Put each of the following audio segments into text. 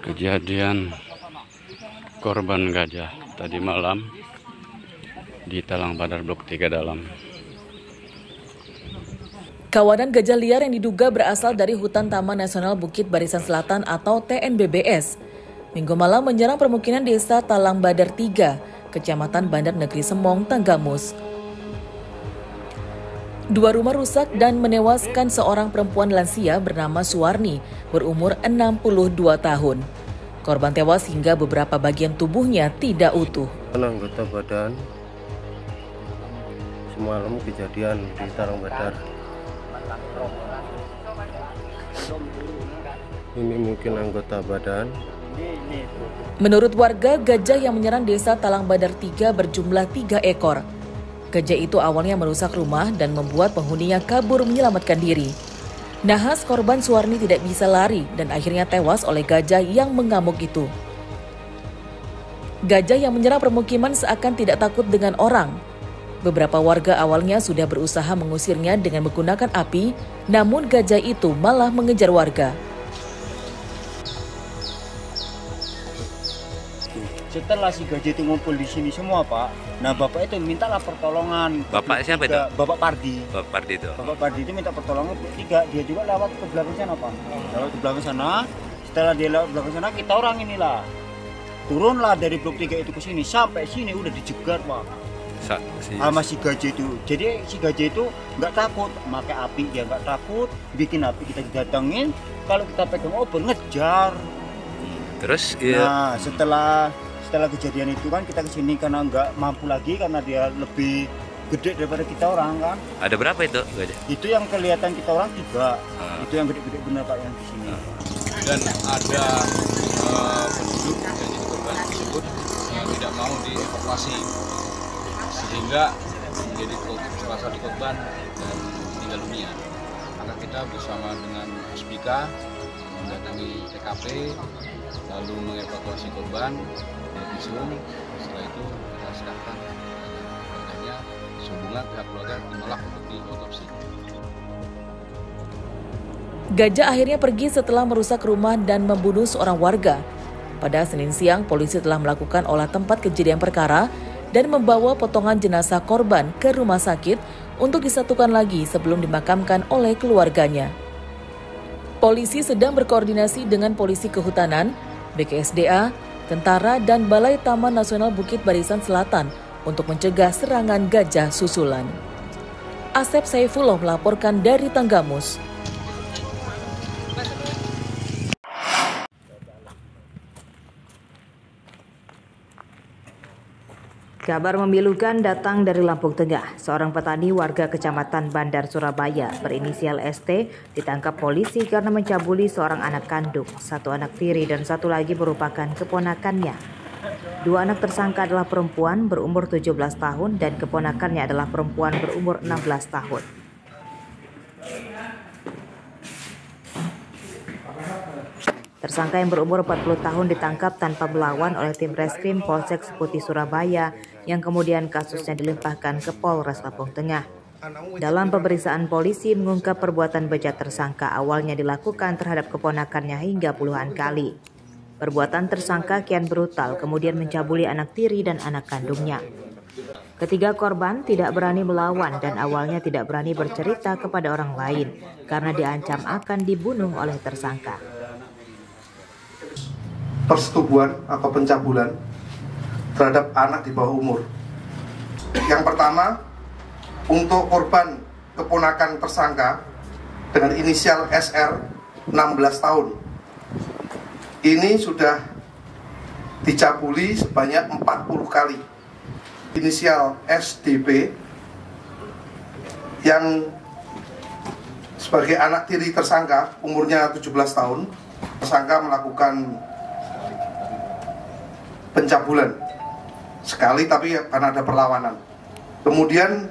kejadian korban gajah tadi malam di Talang Badar Blok 3 Dalam. Kawanan gajah liar yang diduga berasal dari Hutan Taman Nasional Bukit Barisan Selatan atau TNBBS, Minggu malam menyerang permukiman desa Talang Badar 3, Kecamatan Bandar Negeri Semong, Tanggamus. 2 rumah rusak dan menewaskan seorang perempuan lansia bernama Suwarni, berumur 62 tahun. Korban tewas hingga beberapa bagian tubuhnya tidak utuh. Anggota badan semalam kejadian di Talang Badar. Ini mungkin anggota badan. Menurut warga, gajah yang menyerang desa Talang Badar 3 berjumlah 3 ekor. Gajah itu awalnya merusak rumah dan membuat penghuninya kabur menyelamatkan diri. Nahas korban Suwarni tidak bisa lari dan akhirnya tewas oleh gajah yang mengamuk itu. Gajah yang menyerang permukiman seakan tidak takut dengan orang. Beberapa warga awalnya sudah berusaha mengusirnya dengan menggunakan api, namun gajah itu malah mengejar warga. Setelah si gajah itu ngumpul di sini semua, Pak. Nah, bapak itu mintalah pertolongan. Bapak siapa itu? Bapak Pardi. Bapak Pardi itu. Bapak Pardi itu minta pertolongan tiga. Dia juga lewat ke belakang sana, Pak. Lewat ke belakang sana. Setelah dia lewat ke belakang sana, kita orang inilah turunlah dari blok 3 itu ke sini. Sampai sini udah dijegat, Pak. Sama si gajah itu. Jadi si gajah itu nggak takut, pakai api dia nggak takut, bikin api kita datengin. Kalau kita pegang obor ngejar. Terus nah setelah kejadian itu kan kita kesini karena nggak mampu lagi karena dia lebih gede daripada kita orang kan. Ada berapa itu gajah? Itu yang kelihatan kita orang 3. Itu yang gede-gede benar Pak yang di sini. Dan ada penduduk yang jadi korban tersebut yang tidak mau dievakuasi sehingga menjadi salah satu korban dan meninggal dunia. Maka kita bersama dengan Hospika mendatangi TKP lalu mengevakuasi korban dari visum. Setelah itu kita serahkan keluarganya sehubungan pihak keluarga menolak untuk diotopsi. Gajah akhirnya pergi setelah merusak rumah dan membunuh seorang warga. Pada Senin siang, polisi telah melakukan olah tempat kejadian perkara dan membawa potongan jenazah korban ke rumah sakit untuk disatukan lagi sebelum dimakamkan oleh keluarganya. Polisi sedang berkoordinasi dengan polisi kehutanan, BKSDA, tentara, dan Balai Taman Nasional Bukit Barisan Selatan untuk mencegah serangan gajah susulan. Asep Saifullah melaporkan dari Tanggamus. Kabar memilukan datang dari Lampung Tengah. Seorang petani warga Kecamatan Bandar Surabaya berinisial ST ditangkap polisi karena mencabuli seorang anak kandung. 1 anak tiri dan 1 lagi merupakan keponakannya. 2 anak tersangka adalah perempuan berumur 17 tahun dan keponakannya adalah perempuan berumur 16 tahun. Tersangka yang berumur 40 tahun ditangkap tanpa melawan oleh tim Reskrim Polsek Seputi Surabaya yang kemudian kasusnya dilimpahkan ke Polres Lampung Tengah. Dalam pemeriksaan polisi mengungkap perbuatan bejat tersangka awalnya dilakukan terhadap keponakannya hingga puluhan kali. Perbuatan tersangka kian brutal kemudian mencabuli anak tiri dan anak kandungnya. Ketiga korban tidak berani melawan dan awalnya tidak berani bercerita kepada orang lain karena diancam akan dibunuh oleh tersangka. Persetubuhan atau pencabulan terhadap anak di bawah umur. Yang pertama, untuk korban keponakan tersangka dengan inisial SR 16 tahun. Ini sudah dicabuli sebanyak 40 kali. Inisial SDP yang sebagai anak tiri tersangka umurnya 17 tahun. Tersangka melakukan pencabulan sekali tapi karena ada perlawanan. Kemudian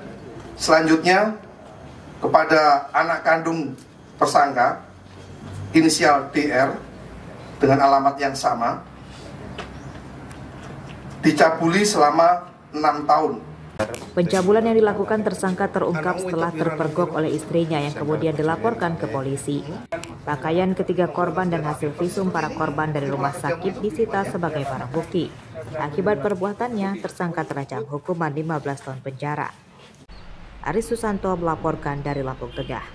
selanjutnya kepada anak kandung tersangka inisial DR dengan alamat yang sama dicabuli selama 6 tahun. Pencabulan yang dilakukan tersangka terungkap setelah terpergok oleh istrinya yang kemudian dilaporkan ke polisi. Pakaian ketiga korban dan hasil visum para korban dari rumah sakit disita sebagai barang bukti. Akibat perbuatannya, tersangka terancam hukuman 15 tahun penjara. Aris Susanto melaporkan dari Lampung Tengah.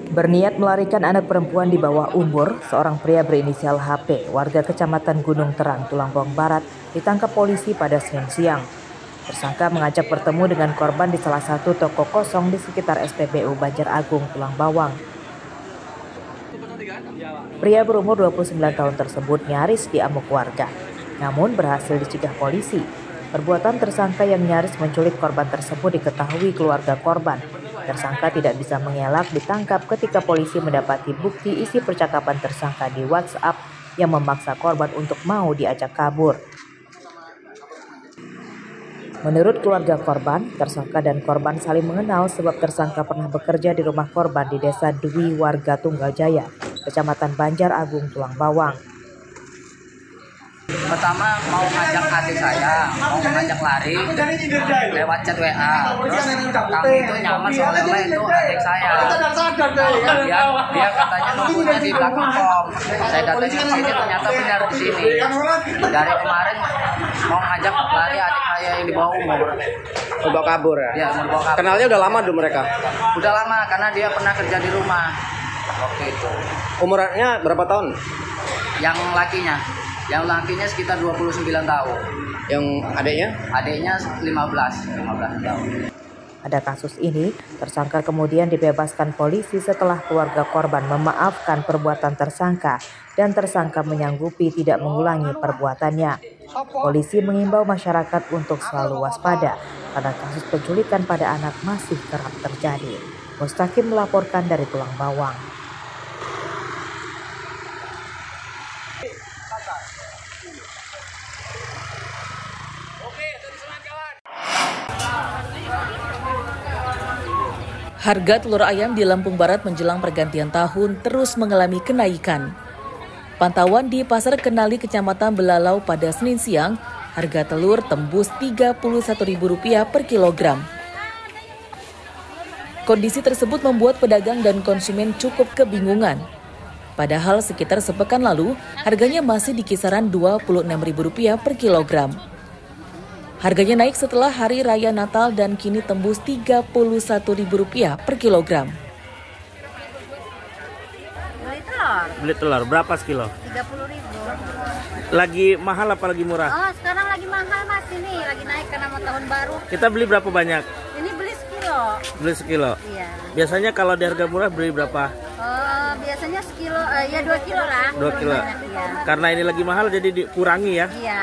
Berniat melarikan anak perempuan di bawah umur, seorang pria berinisial HP, warga Kecamatan Gunung Terang, Tulang Bawang Barat, ditangkap polisi pada Senin siang. Tersangka mengajak bertemu dengan korban di salah satu toko kosong di sekitar SPBU Banjar Agung, Tulang Bawang. Pria berumur 29 tahun tersebut nyaris diamuk warga, namun berhasil dicegah polisi. Perbuatan tersangka yang nyaris menculik korban tersebut diketahui keluarga korban. Tersangka tidak bisa mengelak ditangkap ketika polisi mendapati bukti isi percakapan tersangka di WhatsApp yang memaksa korban untuk mau diajak kabur. Menurut keluarga korban, tersangka dan korban saling mengenal sebab tersangka pernah bekerja di rumah korban di Desa Dwi Warga Tunggal Jaya, Kecamatan Banjar Agung, Tulang Bawang. Pertama mau ngajak adik saya, mau ngajak lari lewat chat WA. Terus kami itu nyaman soalnya itu adik saya. Dia katanya nunggunya di belakang pom. Saya datang ke sini ternyata benar di sini. Dari kemarin mau ngajak lari adik saya yang di bawah umur. Mau kabur ya? Ya, mau kabur. Kenalnya udah lama dulu mereka? Udah lama karena dia pernah kerja di rumah waktu itu. Umurnya berapa tahun? Yang lakinya sekitar 29 tahun. Yang adiknya? Adiknya 15 tahun. Pada kasus ini, tersangka kemudian dibebaskan polisi setelah keluarga korban memaafkan perbuatan tersangka dan tersangka menyanggupi tidak mengulangi perbuatannya. Polisi mengimbau masyarakat untuk selalu waspada karena kasus penculikan pada anak masih kerap terjadi. Mustaqim melaporkan dari Tulang Bawang. Harga telur ayam di Lampung Barat menjelang pergantian tahun terus mengalami kenaikan. Pantauan di Pasar Kenali Kecamatan Belalau pada Senin siang, harga telur tembus Rp31.000 per kilogram. Kondisi tersebut membuat pedagang dan konsumen cukup kebingungan. Padahal sekitar sepekan lalu, harganya masih di kisaran Rp26.000 per kilogram. Harganya naik setelah Hari Raya Natal dan kini tembus Rp31.000 per kilogram. Beli telur berapa sekilo? 30.000. Lagi mahal apa lagi murah? Oh, sekarang lagi mahal Mas, ini lagi naik karena mau tahun baru. Kita beli berapa banyak? Ini beli sekilo. Beli sekilo? Iya. Biasanya kalau di harga murah beli berapa? Biasanya sekilo, ya 2 kilo lah. 2 kilo? Iya. Karena ini lagi mahal jadi dikurangi ya? Iya.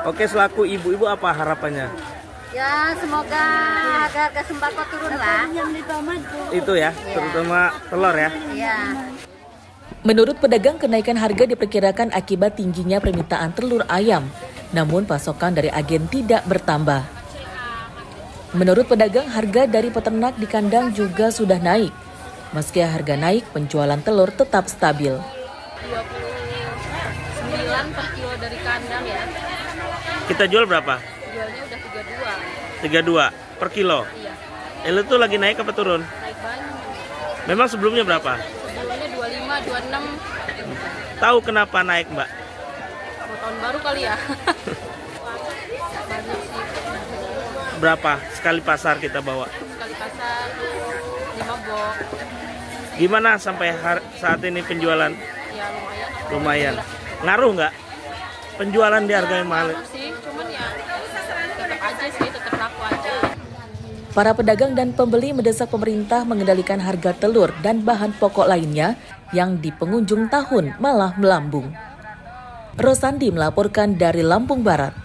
Oke, selaku ibu-ibu apa harapannya? Ya, semoga harga sembako turun lah. Itu ya, terutama telur ya? Iya. Menurut pedagang, kenaikan harga diperkirakan akibat tingginya permintaan telur ayam, namun pasokan dari agen tidak bertambah. Menurut pedagang, harga dari peternak di kandang juga sudah naik. Meski harga naik, penjualan telur tetap stabil. 29 per kilo dari kandang ya. Kita jual berapa? Jualnya udah 32 per kilo? Iya. Itu lagi naik apa turun? Naik banyak. Memang sebelumnya berapa? Sebelumnya 25, 26. Tahu kenapa naik, Mbak? Mau tahun baru kali ya. Berapa sekali pasar kita bawa? Sekali pasar 5 box. Gimana sampai saat ini penjualan? Ya Lumayan. Ngaruh nggak penjualan di harga yang mahal? Sih, cuman ya tetap aja sih, tetap laku aja. Para pedagang dan pembeli mendesak pemerintah mengendalikan harga telur dan bahan pokok lainnya yang di penghujung tahun malah melambung. Rosandi melaporkan dari Lampung Barat.